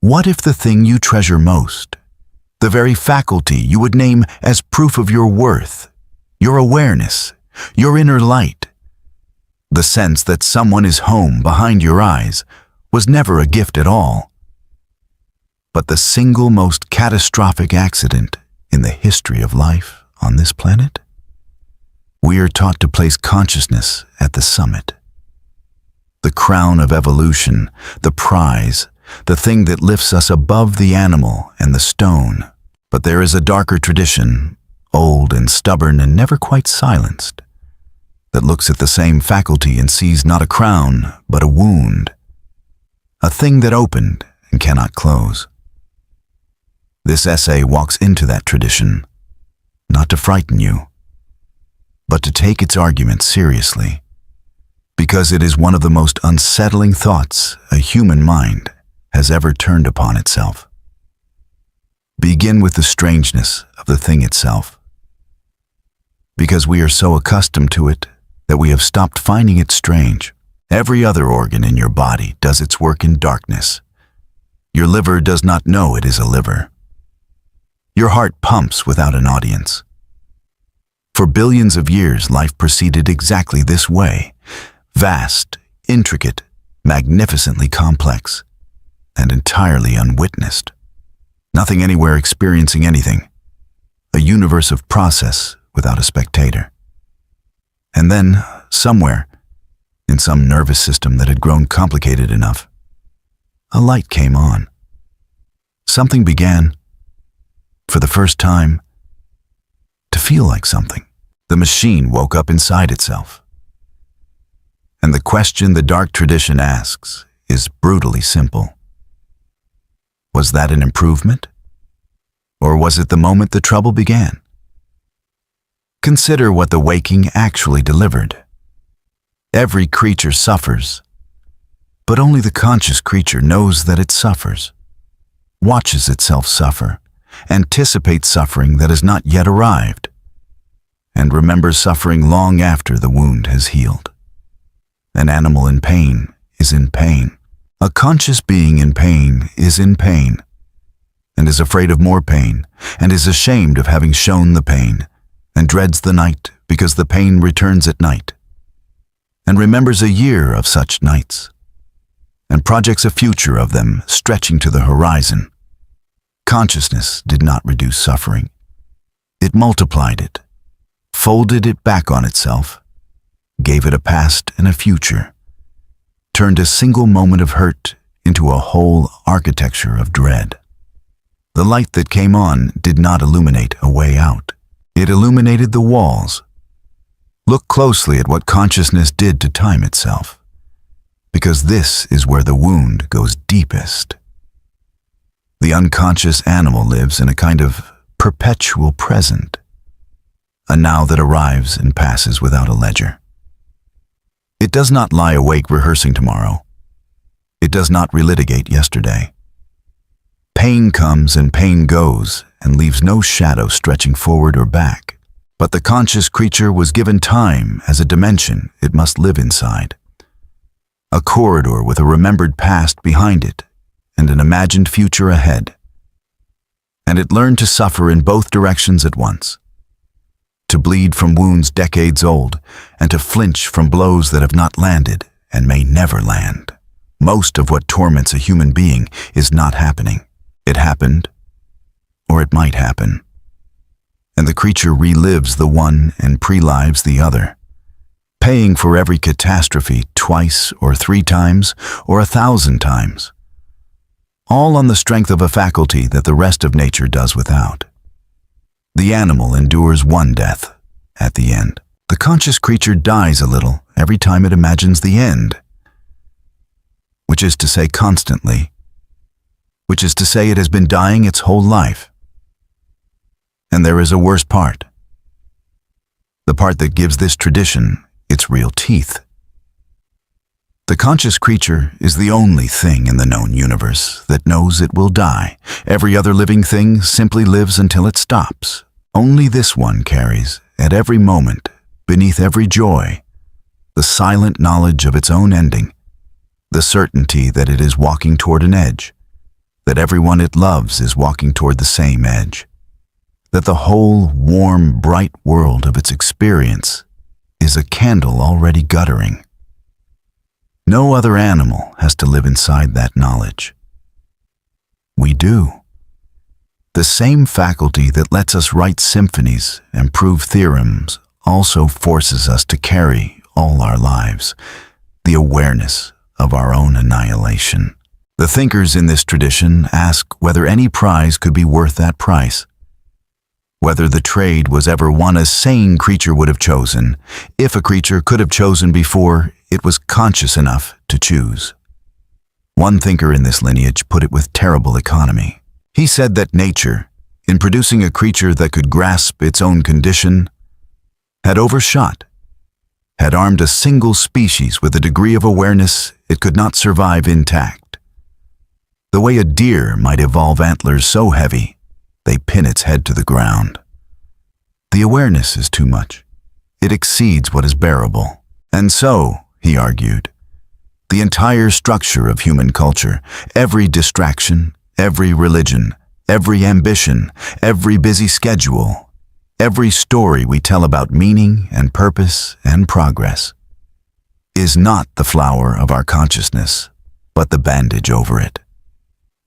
What if the thing you treasure most, the very faculty you would name as proof of your worth, your awareness, your inner light, the sense that someone is home behind your eyes, was never a gift at all, but the single most catastrophic accident in the history of life on this planet? We are taught to place consciousness at the summit, the crown of evolution, the prize, the thing that lifts us above the animal and the stone. But there is a darker tradition, old and stubborn and never quite silenced, that looks at the same faculty and sees not a crown, but a wound, a thing that opened and cannot close. This essay walks into that tradition, not to frighten you, but to take its argument seriously, because it is one of the most unsettling thoughts a human mind has ever turned upon itself. Begin with the strangeness of the thing itself, because we are so accustomed to it that we have stopped finding it strange. Every other organ in your body does its work in darkness. Your liver does not know it is a liver. Your heart pumps without an audience. For billions of years, life proceeded exactly this way, vast, intricate, magnificently complex, and entirely unwitnessed. Nothing anywhere experiencing anything, a universe of process without a spectator. And then, somewhere, in some nervous system that had grown complicated enough, a light came on. Something began, for the first time, to feel like something. The machine woke up inside itself. And the question the dark tradition asks is brutally simple. Was that an improvement? Or was it the moment the trouble began? Consider what the waking actually delivered. Every creature suffers, but only the conscious creature knows that it suffers, watches itself suffer, anticipates suffering that has not yet arrived, and remembers suffering long after the wound has healed. An animal in pain is in pain. A conscious being in pain is in pain, and is afraid of more pain, and is ashamed of having shown the pain, and dreads the night because the pain returns at night, and remembers a year of such nights, and projects a future of them stretching to the horizon. Consciousness did not reduce suffering. It multiplied it, folded it back on itself, gave it a past and a future, turned a single moment of hurt into a whole architecture of dread. The light that came on did not illuminate a way out. It illuminated the walls. Look closely at what consciousness did to time itself, because this is where the wound goes deepest. The unconscious animal lives in a kind of perpetual present, a now that arrives and passes without a ledger. It does not lie awake rehearsing tomorrow. It does not relitigate yesterday. Pain comes and pain goes and leaves no shadow stretching forward or back. But the conscious creature was given time as a dimension it must live inside, a corridor with a remembered past behind it and an imagined future ahead. And it learned to suffer in both directions at once, to bleed from wounds decades old, and to flinch from blows that have not landed and may never land. Most of what torments a human being is not happening. It happened, or it might happen. And the creature relives the one and pre-lives the other, paying for every catastrophe twice or 3 times or 1,000 times, all on the strength of a faculty that the rest of nature does without. The animal endures one death at the end. The conscious creature dies a little every time it imagines the end, which is to say constantly, which is to say it has been dying its whole life. And there is a worse part, the part that gives this tradition its real teeth. The conscious creature is the only thing in the known universe that knows it will die. Every other living thing simply lives until it stops. Only this one carries, at every moment, beneath every joy, the silent knowledge of its own ending, the certainty that it is walking toward an edge, that everyone it loves is walking toward the same edge, that the whole warm, bright world of its experience is a candle already guttering. No other animal has to live inside that knowledge. We do. The same faculty that lets us write symphonies and prove theorems also forces us to carry all our lives the awareness of our own annihilation. The thinkers in this tradition ask whether any prize could be worth that price, whether the trade was ever one a sane creature would have chosen, if a creature could have chosen before it was conscious enough to choose. One thinker in this lineage put it with terrible economy. He said that nature, in producing a creature that could grasp its own condition, had overshot, had armed a single species with a degree of awareness it could not survive intact. The way a deer might evolve antlers so heavy, they pin its head to the ground. The awareness is too much. It exceeds what is bearable. And so, he argued, the entire structure of human culture, every distraction, every religion, every ambition, every busy schedule, every story we tell about meaning and purpose and progress, is not the flower of our consciousness, but the bandage over it.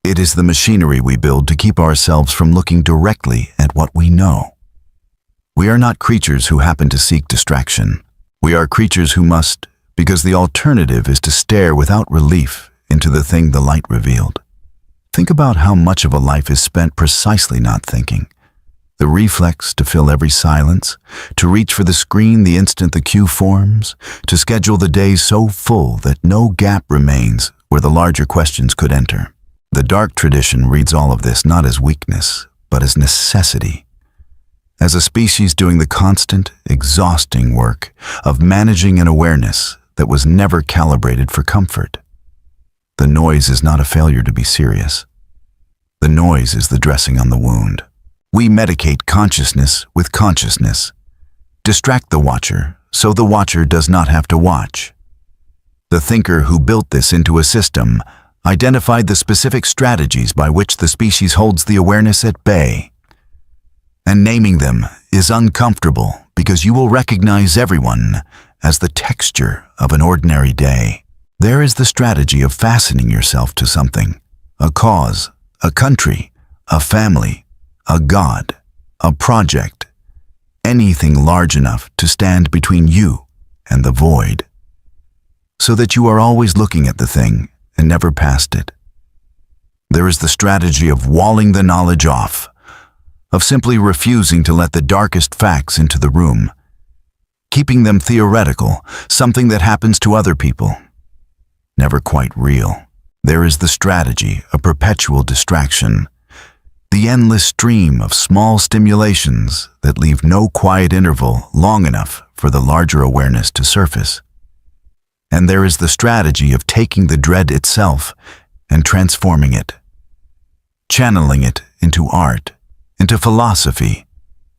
It is the machinery we build to keep ourselves from looking directly at what we know. We are not creatures who happen to seek distraction. We are creatures who must, because the alternative is to stare without relief into the thing the light revealed. Think about how much of a life is spent precisely not thinking. The reflex to fill every silence, to reach for the screen the instant the cue forms, to schedule the day so full that no gap remains where the larger questions could enter. The dark tradition reads all of this not as weakness, but as necessity. As a species doing the constant, exhausting work of managing an awareness that was never calibrated for comfort. The noise is not a failure to be serious. The noise is the dressing on the wound. We medicate consciousness with consciousness. Distract the watcher so the watcher does not have to watch. The thinker who built this into a system identified the specific strategies by which the species holds the awareness at bay. And naming them is uncomfortable because you will recognize everyone as the texture of an ordinary day. There is the strategy of fastening yourself to something, a cause, a country, a family, a god, a project, anything large enough to stand between you and the void, so that you are always looking at the thing and never past it. There is the strategy of walling the knowledge off, of simply refusing to let the darkest facts into the room, keeping them theoretical, something that happens to other people, never quite real. There is the strategy of perpetual distraction, the endless stream of small stimulations that leave no quiet interval long enough for the larger awareness to surface. And there is the strategy of taking the dread itself and transforming it, channeling it into art, into philosophy,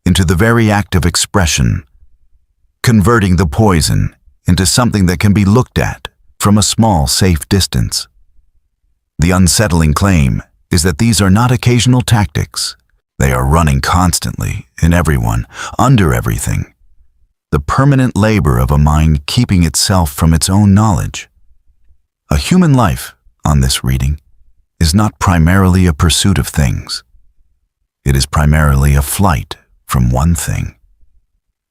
into the very act of expression, converting the poison into something that can be looked at from a small, safe distance. The unsettling claim is that these are not occasional tactics. They are running constantly, in everyone, under everything. The permanent labor of a mind keeping itself from its own knowledge. A human life, on this reading, is not primarily a pursuit of things. It is primarily a flight from one thing.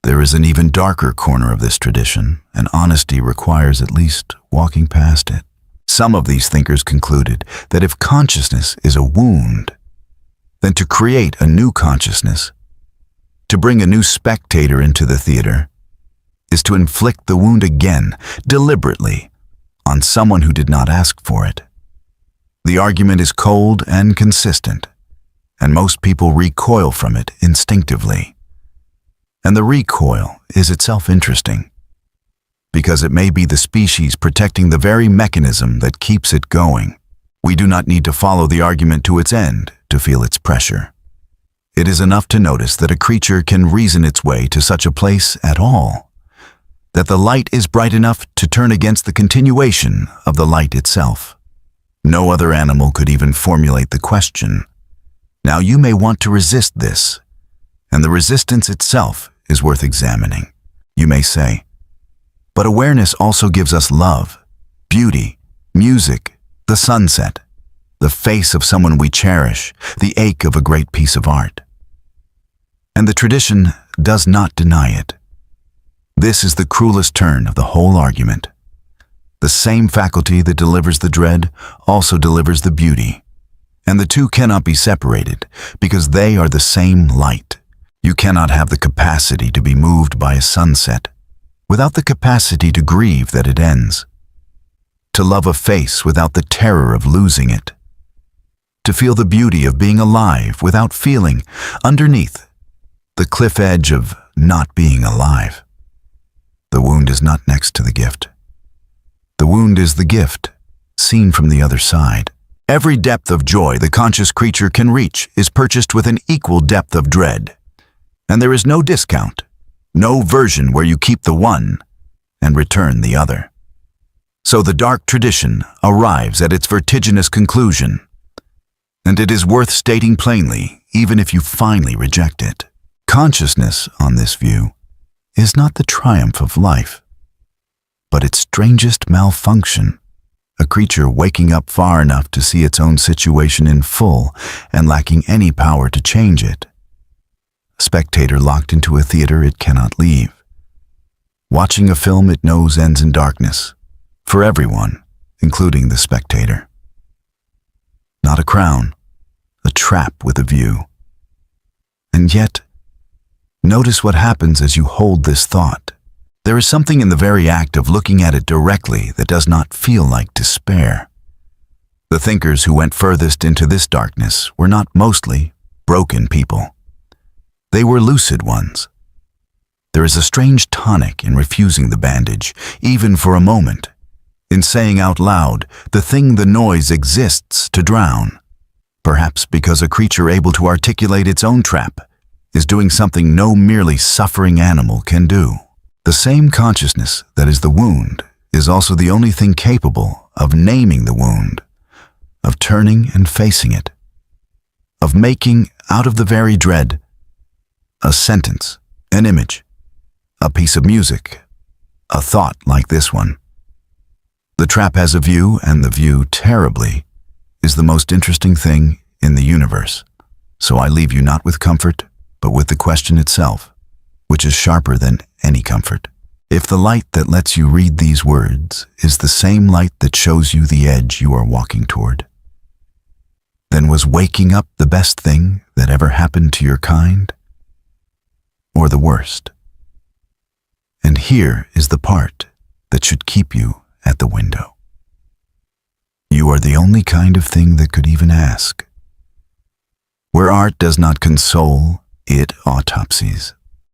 There is an even darker corner of this tradition, and honesty requires at least walking past it. Some of these thinkers concluded that if consciousness is a wound, then to create a new consciousness, to bring a new spectator into the theater, is to inflict the wound again, deliberately, on someone who did not ask for it. The argument is cold and consistent, and most people recoil from it instinctively. And the recoil is itself interesting, because it may be the species protecting the very mechanism that keeps it going. We do not need to follow the argument to its end to feel its pressure. It is enough to notice that a creature can reason its way to such a place at all, that the light is bright enough to turn against the continuation of the light itself. No other animal could even formulate the question. Now you may want to resist this, and the resistance itself is worth examining. You may say, but awareness also gives us love, beauty, music, the sunset, the face of someone we cherish, the ache of a great piece of art. And the tradition does not deny it. This is the cruelest turn of the whole argument. The same faculty that delivers the dread also delivers the beauty, and the two cannot be separated because they are the same light. You cannot have the capacity to be moved by a sunset without the capacity to grieve that it ends, to love a face without the terror of losing it, to feel the beauty of being alive without feeling, underneath, the cliff edge of not being alive. The wound is not next to the gift. The wound is the gift, seen from the other side. Every depth of joy the conscious creature can reach is purchased with an equal depth of dread. And there is no discount, no version where you keep the one and return the other. So the dark tradition arrives at its vertiginous conclusion, and it is worth stating plainly, even if you finally reject it. Consciousness, on this view, is not the triumph of life, but its strangest malfunction, a creature waking up far enough to see its own situation in full and lacking any power to change it. A spectator locked into a theater it cannot leave. Watching a film it knows ends in darkness, for everyone, including the spectator. Not a crown, a trap with a view. And yet, notice what happens as you hold this thought. There is something in the very act of looking at it directly that does not feel like despair. The thinkers who went furthest into this darkness were not mostly broken people. They were lucid ones. There is a strange tonic in refusing the bandage, even for a moment, in saying out loud the thing the noise exists to drown, perhaps because a creature able to articulate its own trap is doing something no merely suffering animal can do. The same consciousness that is the wound is also the only thing capable of naming the wound, of turning and facing it, of making out of the very dread a sentence, an image, a piece of music, a thought like this one. The trap has a view, and the view, terribly, is the most interesting thing in the universe. So I leave you not with comfort, but with the question itself, which is sharper than any comfort. If the light that lets you read these words is the same light that shows you the edge you are walking toward, then was waking up the best thing that ever happened to your kind, or the worst? And here is the part that should keep you at the window. You are the only kind of thing that could even ask. Where art does not console, it autopsies.